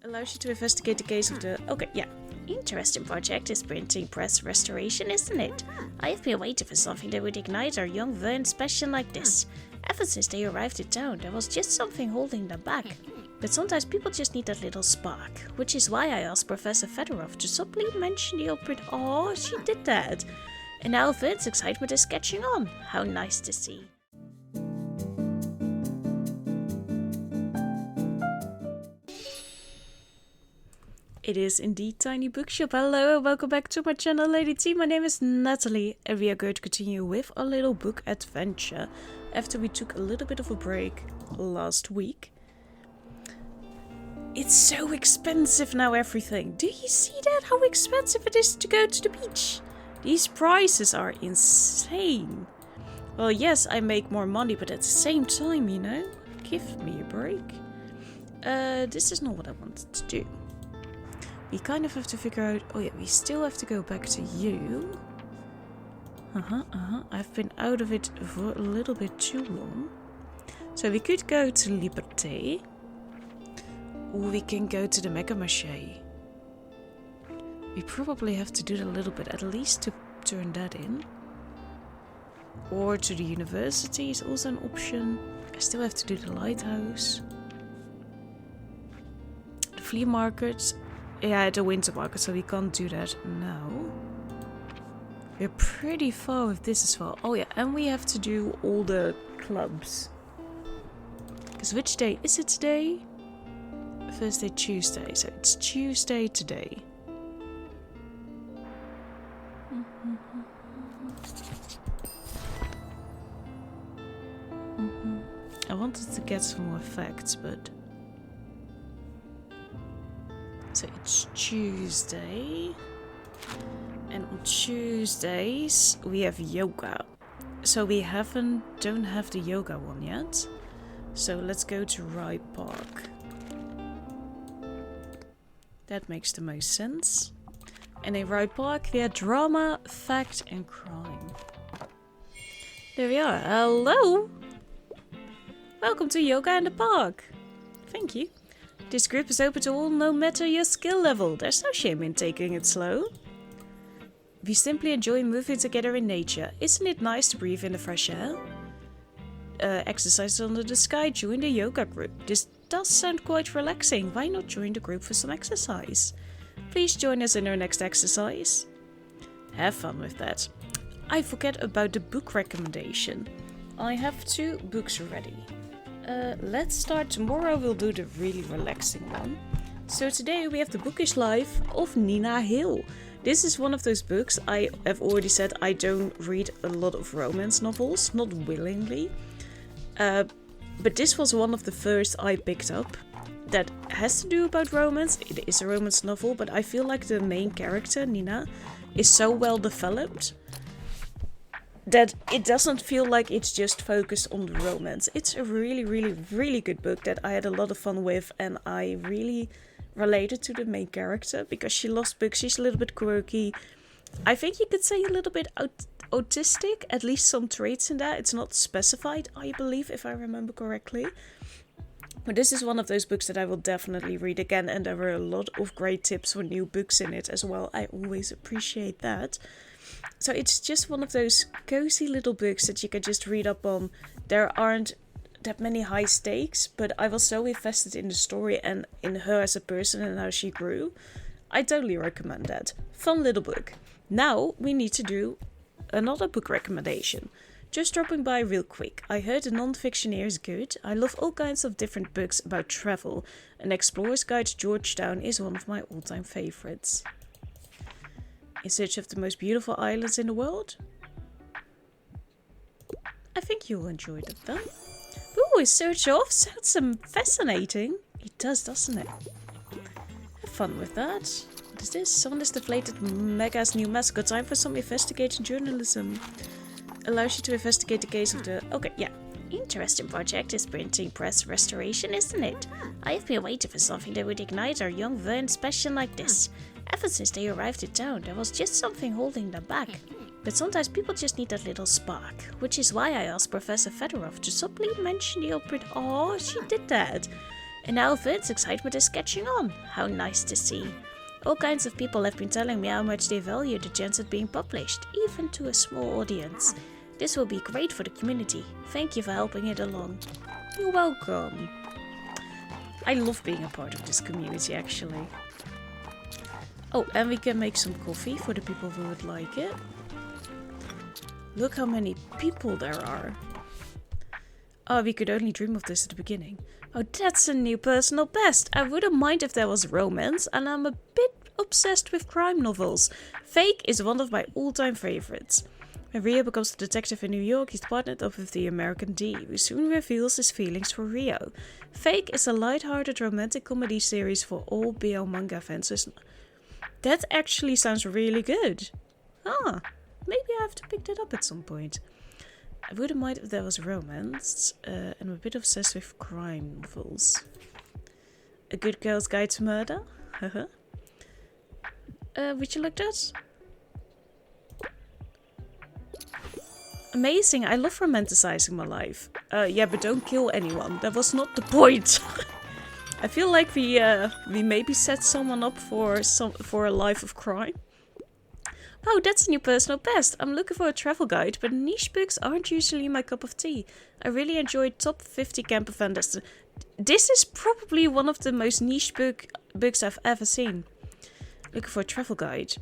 Allows you to investigate the case of the... Okay, yeah. Interesting project, this printing press restoration, isn't it? I have been waiting for something that would ignite our young Fern's passion like this. Ever since they arrived in town, there was just something holding them back. But sometimes people just need that little spark, which is why I asked Professor Fedorov to subtly mention the old print. Oh, she did that. And now Fern's excitement is catching on. How nice to see. It is indeed Tiny Bookshop. Hello and welcome back to my channel, Lady T. My name is Nathalie and we are going to continue with a little book adventure after we took a little bit of a break last week. It's so expensive now, everything. Do you see that? How expensive it is to go to the beach? These prices are insane. Well, yes, I make more money, but at the same time, you know, give me a break. This is not what I wanted to do. We kind of have to figure out... Oh yeah, we still have to go back to you. I've been out of it for a little bit too long. So we could go to Liberté. Or we can go to the Mega Maché. We probably have to do it a little bit, at least to turn that in. Or to the university is also an option. I still have to do the lighthouse. The flea market... Yeah, the winter market, so we can't do that now. We're pretty far with this as well. Oh yeah, and we have to do all the clubs. Because which day is it today? Thursday, Tuesday. So it's Tuesday today. I wanted to get some more facts, but... So it's Tuesday, and on Tuesdays we have yoga. So we don't have the yoga one yet. So let's go to Rye Park. That makes the most sense. And in Rye Park we have drama, fact and crime. There we are. Hello! Welcome to Yoga in the Park. Thank you. This group is open to all, no matter your skill level. There's no shame in taking it slow. We simply enjoy moving together in nature. Isn't it nice to breathe in the fresh air? Exercise under the sky, join the yoga group. This does sound quite relaxing. Why not join the group for some exercise? Please join us in our next exercise. Have fun with that. I forget about the book recommendation. I have 2 books ready. Let's start. Tomorrow we'll do the really relaxing one. So today we have The Bookish Life of Nina Hill. This is one of those books. I have already said I don't read a lot of romance novels, not willingly. But this was one of the first I picked up that has to do about romance. It is a romance novel, but I feel like the main character, Nina, is so well developed that it doesn't feel like it's just focused on the romance. It's a really, really, really good book that I had a lot of fun with, and I really related to the main character because she loves books. She's a little bit quirky. I think you could say a little bit autistic, at least some traits in that. It's not specified, I believe, if I remember correctly. But this is one of those books that I will definitely read again, and there were a lot of great tips for new books in it as well. I always appreciate that. So it's just one of those cozy little books that you can just read up on. There aren't that many high stakes, but I was so invested in the story and in her as a person and how she grew. I totally recommend that. Fun little book. Now we need to do another book recommendation. Just dropping by real quick. I heard the non-fiction here is good. I love all kinds of different books about travel. An Explorer's Guide to Georgetown is one of my all-time favorites. In Search of the Most Beautiful Islands in the World? I think you'll enjoy that then. Ooh, In Search of sounds fascinating. It does, doesn't it? Have fun with that. What is this? Someone has deflated Mega's new mascot. Time for some investigative journalism. Allows you to investigate the case of the... Okay, yeah. Interesting project, this printing press restoration, isn't it? I have been waiting for something that would ignite our young Fern's passion like this. Ever since they arrived in town, there was just something holding them back. But sometimes people just need that little spark, which is why I asked Professor Fedorov to subtly mention the old print. Oh, she did that. And now Fern's excitement is catching on. How nice to see. All kinds of people have been telling me how much they value the chance at being published, even to a small audience. This will be great for the community. Thank you for helping it along. You're welcome. I love being a part of this community, actually. Oh, and we can make some coffee for the people who would like it. Look how many people there are. Oh, we could only dream of this at the beginning. Oh, that's a new personal best. I wouldn't mind if there was romance, and I'm a bit obsessed with crime novels. Fake is one of my all-time favorites. When Rio becomes a detective in New York, he's partnered up with the American D, who soon reveals his feelings for Rio. Fake is a light-hearted romantic comedy series for all BL manga fans. That actually sounds really good. Ah, maybe I have to pick that up at some point. I wouldn't mind if there was romance. I'm a bit obsessed with crime novels. A Good Girl's Guide to Murder? Would you like that? Amazing, I love romanticizing my life. Yeah, but don't kill anyone. That was not the point. I feel like we maybe set someone up for a life of crime. Oh, that's a new personal best. I'm looking for a travel guide, but niche books aren't usually my cup of tea. I really enjoyed top 50 camper van destinations. This is probably one of the most niche books I've ever seen. Looking for a travel guide.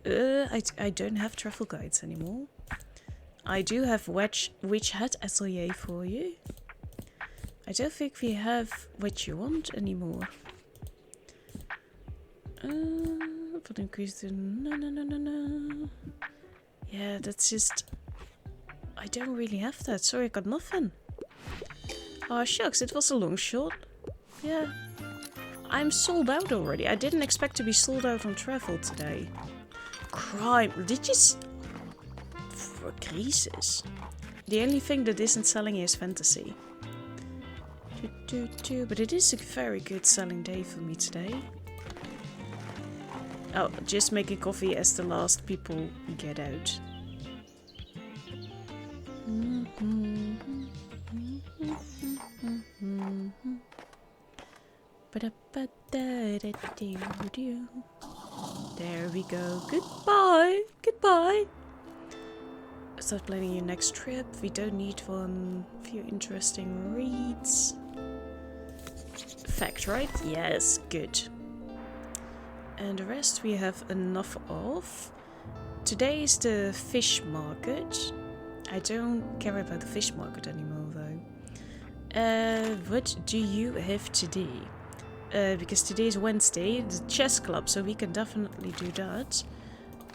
I don't have travel guides anymore. I do have Witch Hat Atelier for you. I don't think we have what you want anymore. For the increase to no. Yeah, that's just... I don't really have that. Sorry, I got nothing. Oh, shucks, it was a long shot. Yeah. I'm sold out already. I didn't expect to be sold out on travel today. Crime. Did you... For creases. The only thing that isn't selling is fantasy. But it is a very good selling day for me today. Oh, just making coffee as the last people get out. There we go. Goodbye. Goodbye. Start planning your next trip. We don't need one. Few interesting reads. Fact, right? Yes, good. And the rest we have enough of. Today is the fish market. I don't care about the fish market anymore though. What do you have today? Because today is Wednesday, the chess club, so we can definitely do that.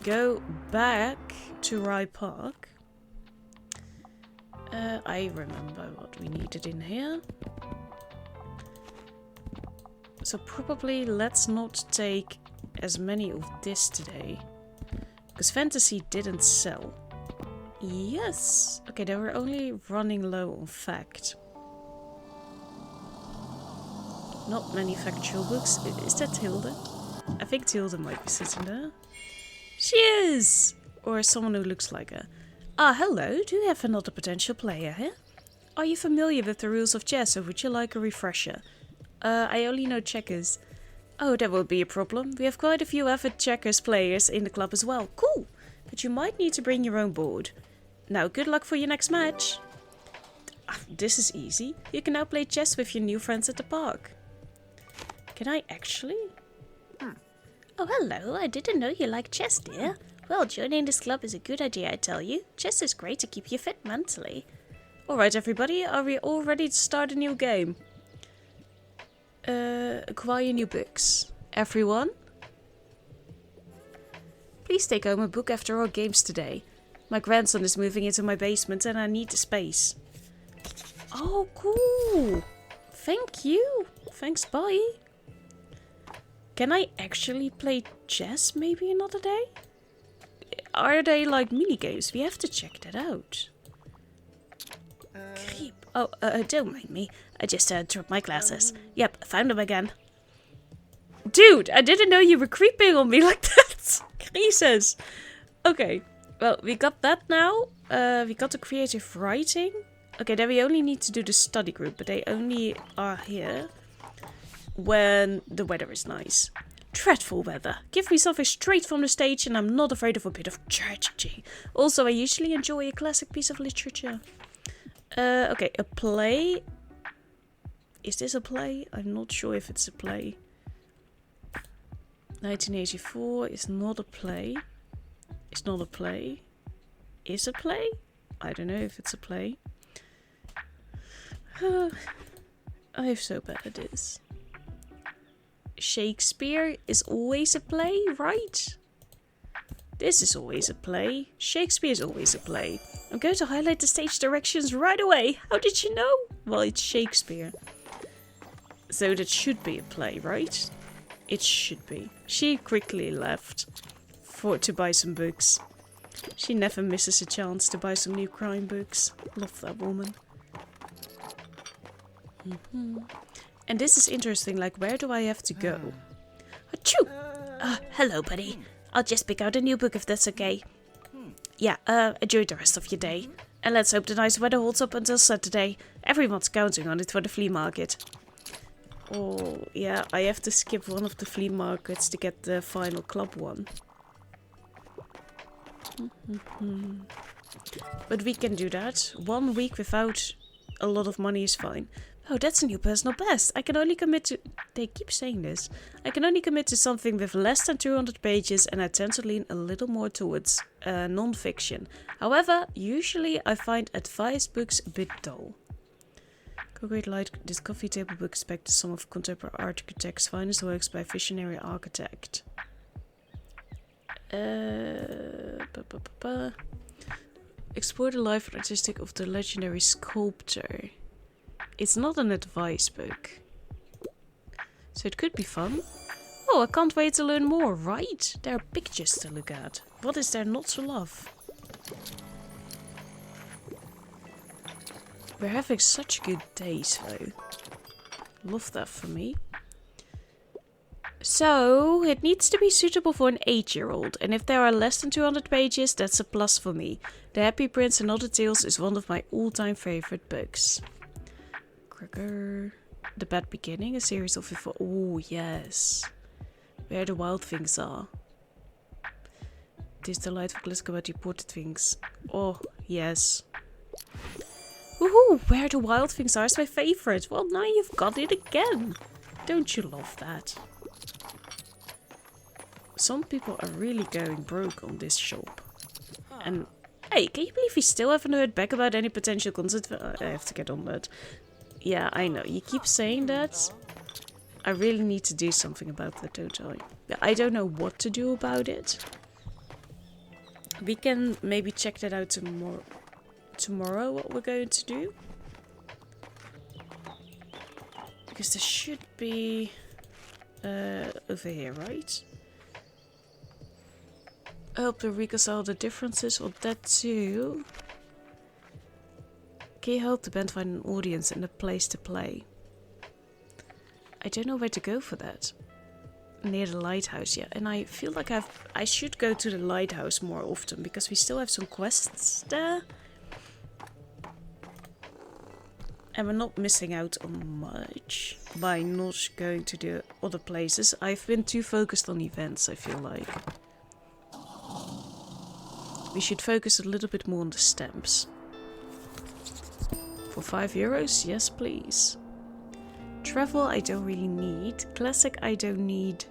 Go back to Rye Park. I remember what we needed in here. So probably let's not take as many of this today. Because fantasy didn't sell. Yes! Okay, they were only running low on fact. Not many factual books. Is that Tilda? I think Tilda might be sitting there. She is! Or someone who looks like her. Ah, hello. Do you have another potential player here? Are you familiar with the rules of chess or would you like a refresher? I only know checkers. Oh, that won't be a problem. We have quite a few avid checkers players in the club as well. Cool! But you might need to bring your own board. Now, good luck for your next match. This is easy. You can now play chess with your new friends at the park. Can I actually? Oh, hello. I didn't know you liked chess, dear. Well, joining this club is a good idea, I tell you. Chess is great to keep you fit mentally. Alright, everybody. Are we all ready to start a new game? Acquire new books. Everyone? Please take home a book after our games today. My grandson is moving into my basement and I need the space. Oh, cool. Thank you. Thanks, bye. Can I actually play chess maybe another day? Are they like minigames? We have to check that out. Creep. Oh, don't mind me. I just dropped my glasses. Yep, found them again. Dude, I didn't know you were creeping on me like that. Jesus. Okay, well, we got that now. We got the creative writing. Okay, then we only need to do the study group, but they only are here when the weather is nice. Dreadful weather. Give me something straight from the stage and I'm not afraid of a bit of tragedy. Also, I usually enjoy a classic piece of literature. Okay, a play. Is this a play? I'm not sure if it's a play. 1984 is not a play. It's not a play. Is a play? I don't know if it's a play. I'm so bad at this. Shakespeare is always a play, right? This is always a play. Shakespeare is always a play. I'm going to highlight the stage directions right away. How did you know? Well, it's Shakespeare. So that should be a play, right? It should be. She quickly left to buy some books. She never misses a chance to buy some new crime books. Love that woman. And this is interesting, like, where do I have to go? Achoo! Hello, buddy. I'll just pick out a new book if that's okay. Yeah, enjoy the rest of your day. And let's hope the nice weather holds up until Saturday. Everyone's counting on it for the flea market. Oh, yeah, I have to skip one of the flea markets to get the final club one. But we can do that. 1 week without a lot of money is fine. Oh, that's a new personal best. I can only commit to... They keep saying this. I can only commit to something with less than 200 pages and I tend to lean a little more towards non-fiction. However, usually I find advice books a bit dull. Concrete Light, this coffee table book is back to some of contemporary architect's finest works by a visionary architect. Explore the life and artistic of the legendary sculptor. It's not an advice book. So it could be fun. Oh, I can't wait to learn more, right? There are pictures to look at. What is there not to love? We're having such good days, though. Love that for me. So, it needs to be suitable for an 8-year-old. And if there are less than 200 pages, that's a plus for me. The Happy Prince and Other Tales is one of my all-time favorite books. The Bad Beginning, a series of... Oh, yes. Where the Wild Things Are. This delightful classic about deported things. Oh, yes. Woohoo! Where the Wild Things Are is my favorite. Well, now you've got it again. Don't you love that? Some people are really going broke on this shop. And, hey, can you believe we still haven't heard back about any potential content? I have to get on that. Yeah, I know. You keep saying that. I really need to do something about that, don't I? I don't know what to do about it. We can maybe check that out tomorrow, what we're going to do. Because there should be over here, right? Help to reconcile the differences of that too. Can you help the band find an audience and a place to play? I don't know where to go for that. Near the lighthouse, yeah. And I feel like I should go to the lighthouse more often because we still have some quests there. And we're not missing out on much by not going to the other places. I've been too focused on events, I feel like. We should focus a little bit more on the stamps. For €5? Yes, please. Travel, I don't really need. Classic, I don't need.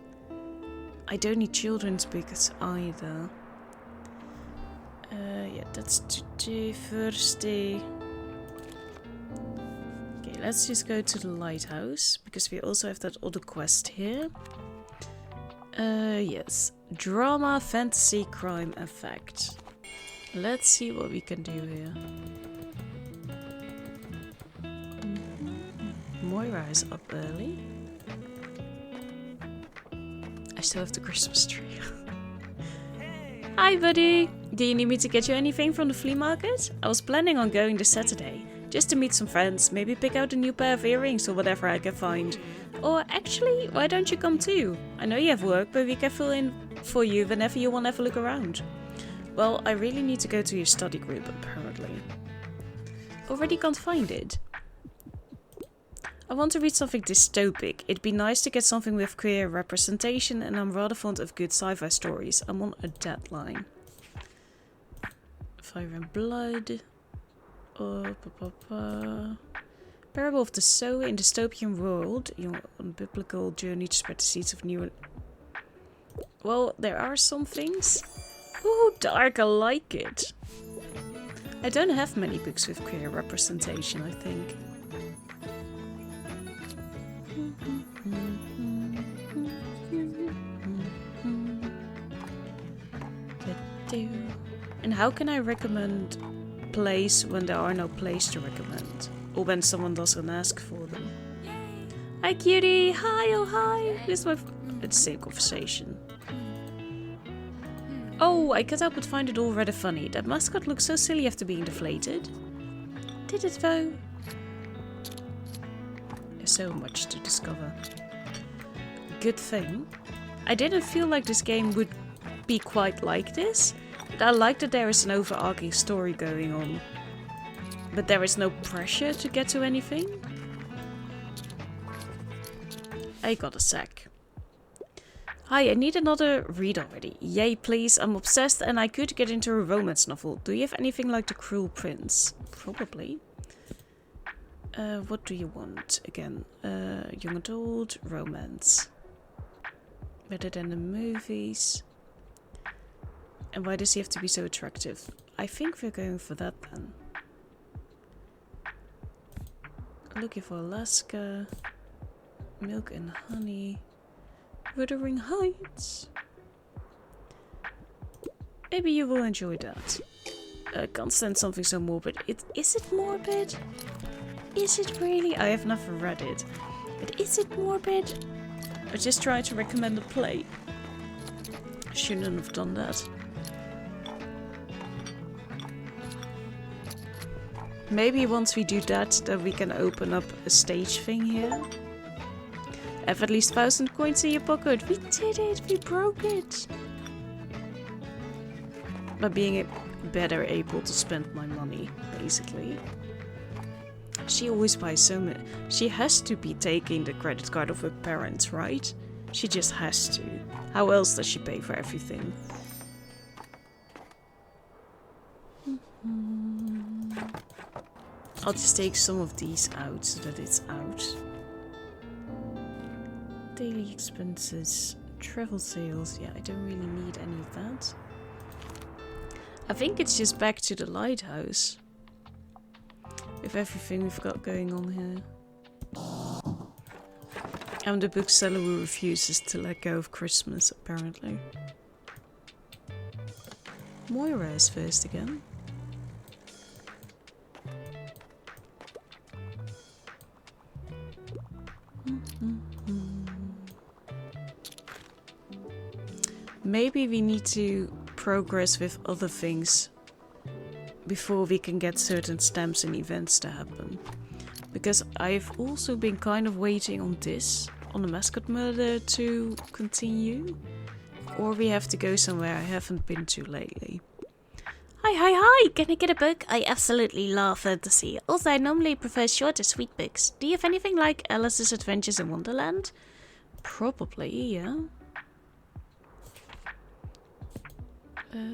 I don't need children's books either. Yeah, that's today, Thursday. Okay, let's just go to the lighthouse. Because we also have that other quest here. Yes. Drama, fantasy, crime, and fact. Let's see what we can do here. Moira is up early. I still have the Christmas tree. Hi, buddy! Do you need me to get you anything from the flea market? I was planning on going this Saturday, just to meet some friends, maybe pick out a new pair of earrings or whatever I can find. Or actually, why don't you come too? I know you have work, but we can fill in for you whenever you want to have a look around. Well, I really need to go to your study group, apparently. Already can't find it. I want to read something dystopic. It'd be nice to get something with queer representation, and I'm rather fond of good sci-fi stories. I'm on a deadline. Fire and Blood. Parable of the Sower in dystopian world. You're on a biblical journey to spread the seeds of new... Well, there are some things. Ooh, dark, I like it. I don't have many books with queer representation, I think. And how can I recommend plays when there are no plays to recommend? Or when someone doesn't ask for them? Hi cutie! Hi, oh hi! This is my... It's the same conversation. Oh, I can't help but find it all rather funny. That mascot looks so silly after being deflated. Did it though? There's so much to discover. Good thing. I didn't feel like this game would be quite like this. But I like that there is an overarching story going on. But there is no pressure to get to anything. I got a sec. Hi, I need another read already. Yay, please. I'm obsessed and I could get into a romance novel. Do you have anything like The Cruel Prince? Probably. What do you want? Again, young adult, romance. Better than the movies. And why does he have to be so attractive? I think we're going for that then. Looking for Alaska. Milk and honey. Wuthering Heights. Maybe you will enjoy that. Can't stand something so morbid. Is it morbid? Is it really? I have never read it. But is it morbid? I just tried to recommend a play. Shouldn't have done that. Maybe once we do that, then we can open up a stage thing here. Have at least 1,000 coins in your pocket. We did it! We broke it! By being better able to spend my money, basically. She always buys so many. She has to be taking the credit card of her parents, right? She just has to. How else does she pay for everything? I'll just take some of these out so that it's out. Daily expenses, travel sales. Yeah, I don't really need any of that. I think it's just back to the lighthouse. With everything we've got going on here. I'm the bookseller who refuses to let go of Christmas, apparently. Moira is first again. Maybe we need to progress with other things before we can get certain stamps and events to happen. Because I've also been kind of waiting on this, on the mascot murder to continue. Or we have to go somewhere I haven't been to lately. Hi, can I get a book? I absolutely love fantasy. Also, I normally prefer shorter, sweet books. Do you have anything like Alice's Adventures in Wonderland? Probably, yeah.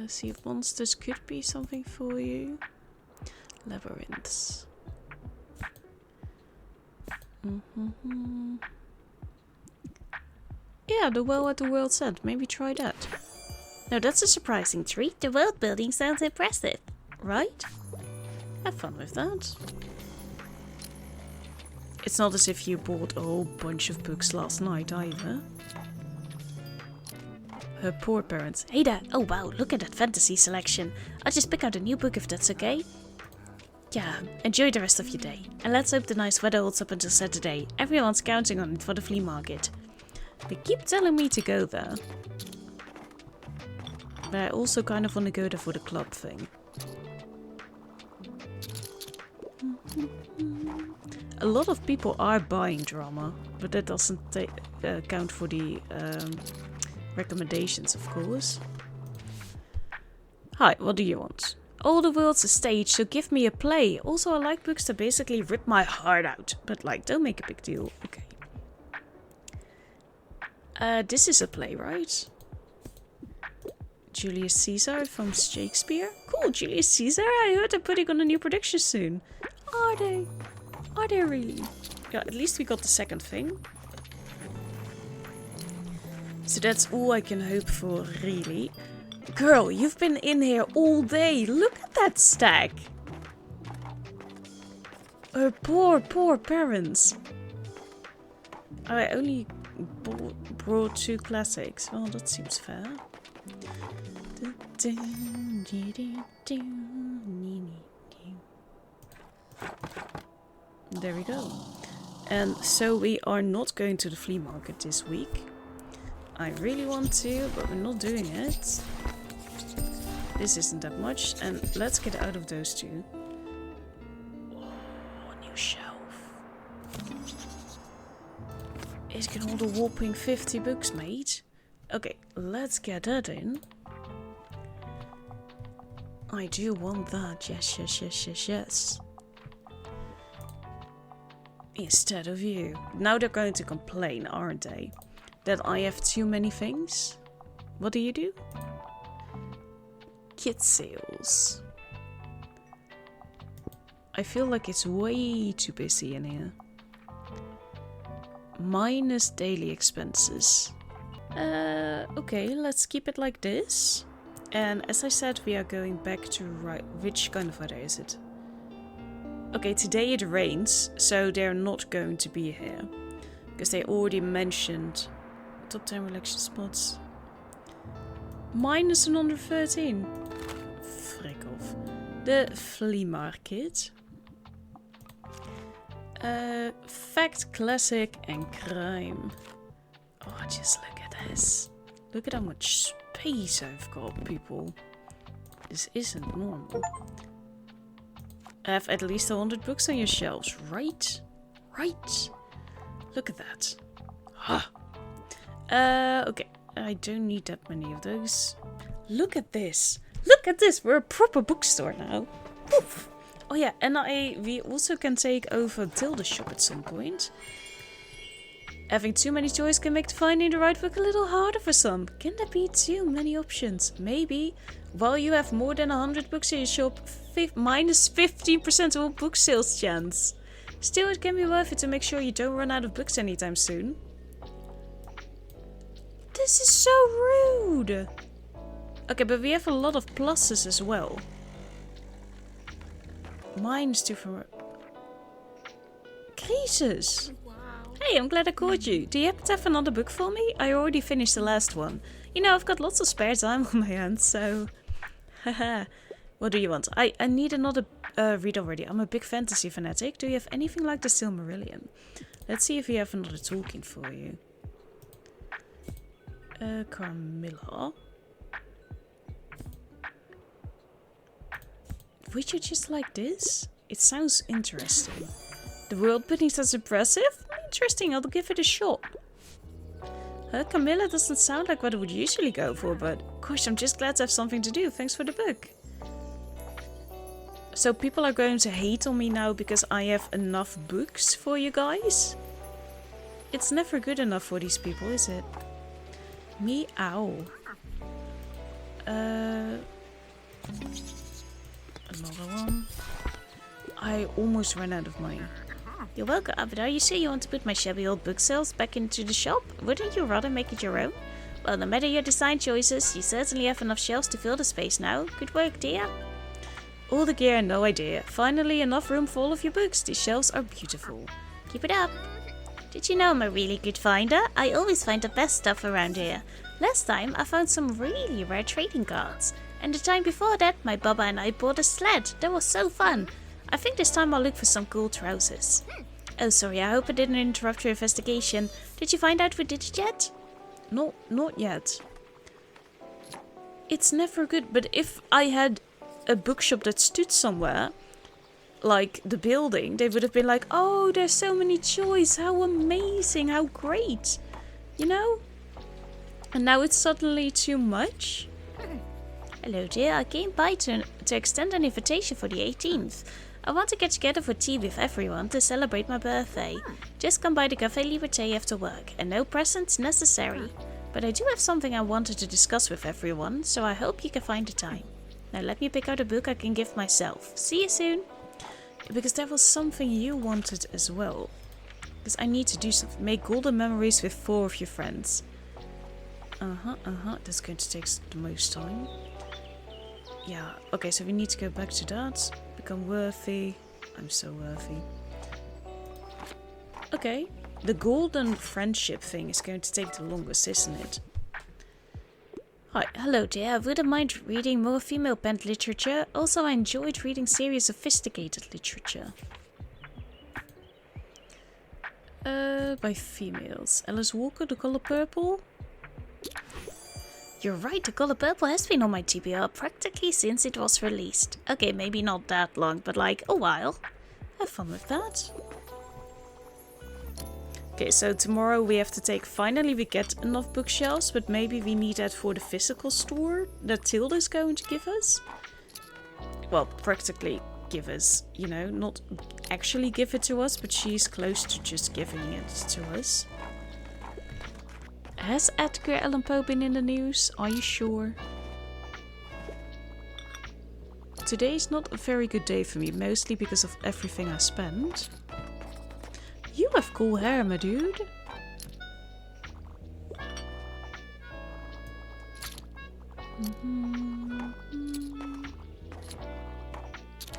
See if monsters could be something for you. Labyrinths. Yeah, the Well at the World's End. Maybe try that. Now that's a surprising treat. The world building sounds impressive. Right? Have fun with that. It's not as if you bought a whole bunch of books last night either. Her poor parents. Hey there. Oh wow, look at that fantasy selection. I'll just pick out a new book if that's okay. Yeah, enjoy the rest of your day. And let's hope the nice weather holds up until Saturday. Everyone's counting on it for the flea market. They keep telling me to go there. But I also kind of want to go there for the club thing. A lot of people are buying drama, but that doesn't count for the recommendations, of course. Hi, what do you want? All the world's a stage, so give me a play. Also, I like books that basically rip my heart out. But like, don't make a big deal. Okay. This is a play, right? Julius Caesar from Shakespeare? Cool, Julius Caesar? I heard they're putting on a new production soon. Are they? Are they really? Yeah, at least we got the second thing. So that's all I can hope for, really. Girl, you've been in here all day. Look at that stack. Her poor parents. I only brought 2 classics. Well, that seems fair. There we go. And so we are not going to the flea market this week. I really want to, but we're not doing it. This isn't that much. And let's get out of those 2. Oh, new shelf. It can hold a whopping 50 books, mate. Okay, let's get that in. I do want that. Yes. Instead of you. Now they're going to complain, aren't they? That I have too many things. What do? Kit sales. I feel like it's way too busy in here. Minus daily expenses. Okay, let's keep it like this. And as I said, we are going back to which kind of weather is it? Okay, today it rains, so they're not going to be here. Because they already mentioned top 10 relaxation spots. Minus another 13. Frick off. The flea market. Fact, classic, and crime. Oh, just look at this. Look at how much space I've got, people. This isn't normal. Have at least 100 books on your shelves, right? Right. Look at that. Huh. Okay. I don't need that many of those. Look at this. Look at this. We're a proper bookstore now. Poof. Oh yeah, and we also can take over Tilda's shop at some point. Having too many choices can make finding the right book a little harder for some. Can there be too many options? Maybe. While you have more than 100 books in your shop, minus 15% of all book sales chance. Still, it can be worth it to make sure you don't run out of books anytime soon. This is so rude. Okay, but we have a lot of pluses as well. Minus 2 for cases. Hey, I'm glad I caught you. Do you happen to have another book for me? I already finished the last one. You know, I've got lots of spare time on my hands, so... Haha. What do you want? I need another read already. I'm a big fantasy fanatic. Do you have anything like the Silmarillion? Let's see if we have another Tolkien for you. Carmilla. Would you just like this? It sounds interesting. The world beneath is impressive? Interesting, I'll give it a shot. Camilla doesn't sound like what I would usually go for, but gosh, I'm just glad to have something to do. Thanks for the book. So people are going to hate on me now because I have enough books for you guys? It's never good enough for these people, is it? Meow. Another one. I almost ran out of money. You're welcome, but are you sure you want to put my shabby old book sales back into the shop? Wouldn't you rather make it your own? Well, no matter your design choices, you certainly have enough shelves to fill the space now. Good work, dear. All the gear, no idea. Finally, enough room for all of your books. These shelves are beautiful. Keep it up. Did you know I'm a really good finder? I always find the best stuff around here. Last time, I found some really rare trading cards. And the time before that, my Baba and I bought a sled. That was so fun. I think this time I'll look for some cool trousers. Oh, sorry, I hope I didn't interrupt your investigation. Did you find out who did it yet? No, not yet. It's never good, but if I had a bookshop that stood somewhere, like the building, they would have been like, oh, there's so many choice, how amazing, how great, you know? And now it's suddenly too much. Hello dear, I came by to to extend an invitation for the 18th. I want to get together for tea with everyone to celebrate my birthday. Just come by the Café Liberté after work, and no presents necessary. But I do have something I wanted to discuss with everyone, so I hope you can find the time. Now let me pick out a book I can give myself. See you soon! Because there was something you wanted as well. Because I need to do something. Make golden memories with 4 of your friends. That's going to take the most time. Yeah, okay, so we need to go back to that. Become worthy. I'm so worthy. Okay, the golden friendship thing is going to take the longest, isn't it? Hi, hello dear. I wouldn't mind reading more female-penned literature. Also, I enjoyed reading serious sophisticated literature. By females. Alice Walker, The Color Purple? You're right, The Color Purple has been on my TBR practically since it was released. Okay, maybe not that long, but like a while. Have fun with that. Okay, so tomorrow we have to take... Finally we get enough bookshelves, but maybe we need that for the physical store that Tilda is going to give us. Well, practically give us, you know, not actually give it to us, but she's close to just giving it to us. Has Edgar Allan Poe been in the news? Are you sure? Today is not a very good day for me, mostly because of everything I spent. You have cool hair, my dude.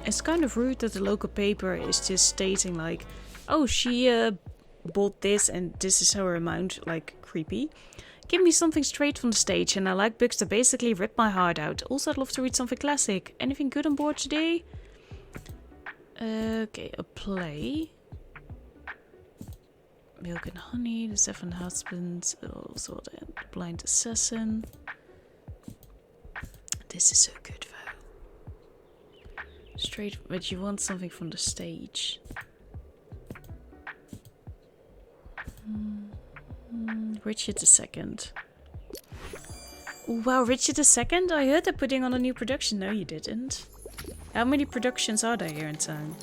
It's kind of rude that the local paper is just stating like, oh, she bought this and this is her amount, like creepy. Give me something straight from the stage, and I like books that basically rip my heart out. Also, I'd love to read something classic. Anything good on board today? Okay, a play. Milk and Honey, The Seven Husbands, also The Blind Assassin. This is so good though. Straight, but you want something from the stage. Richard II. Wow, Richard II? I heard they're putting on a new production. No, you didn't. How many productions are there here in town?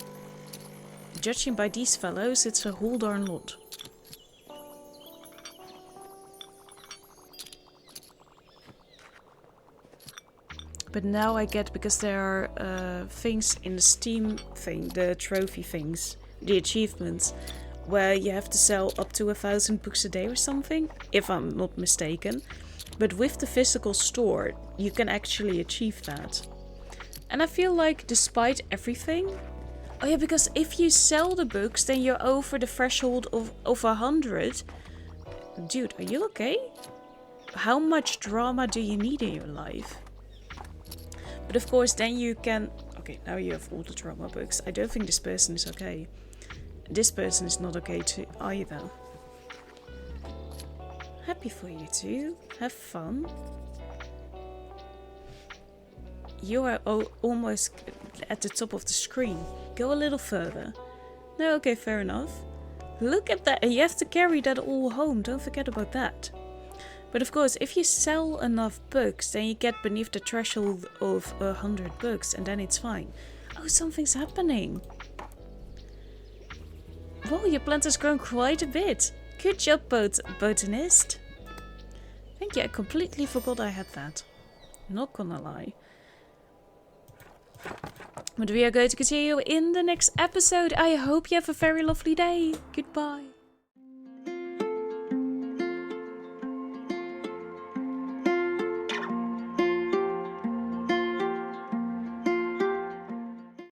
Judging by these fellows, it's a whole darn lot. But now I get, because there are things in the Steam thing, the trophy things, the achievements, where you have to sell up to 1,000 books a day or something, if I'm not mistaken. But with the physical store, you can actually achieve that. And I feel like despite everything... Oh yeah, because if you sell the books, then you're over the threshold of 100. Dude, are you okay? How much drama do you need in your life? But of course, then you can... Okay, now you have all the drama books. I don't think this person is okay. This person is not okay too either. Happy for you two. Have fun. You are almost at the top of the screen. Go a little further. No, okay, fair enough. Look at that. You have to carry that all home. Don't forget about that. But of course, if you sell enough books, then you get beneath the threshold of 100 books, and then it's fine. Oh, something's happening. Whoa, your plant has grown quite a bit. Good job, botanist. Thank you, I completely forgot I had that. Not gonna lie. But we are going to continue in the next episode. I hope you have a very lovely day. Goodbye.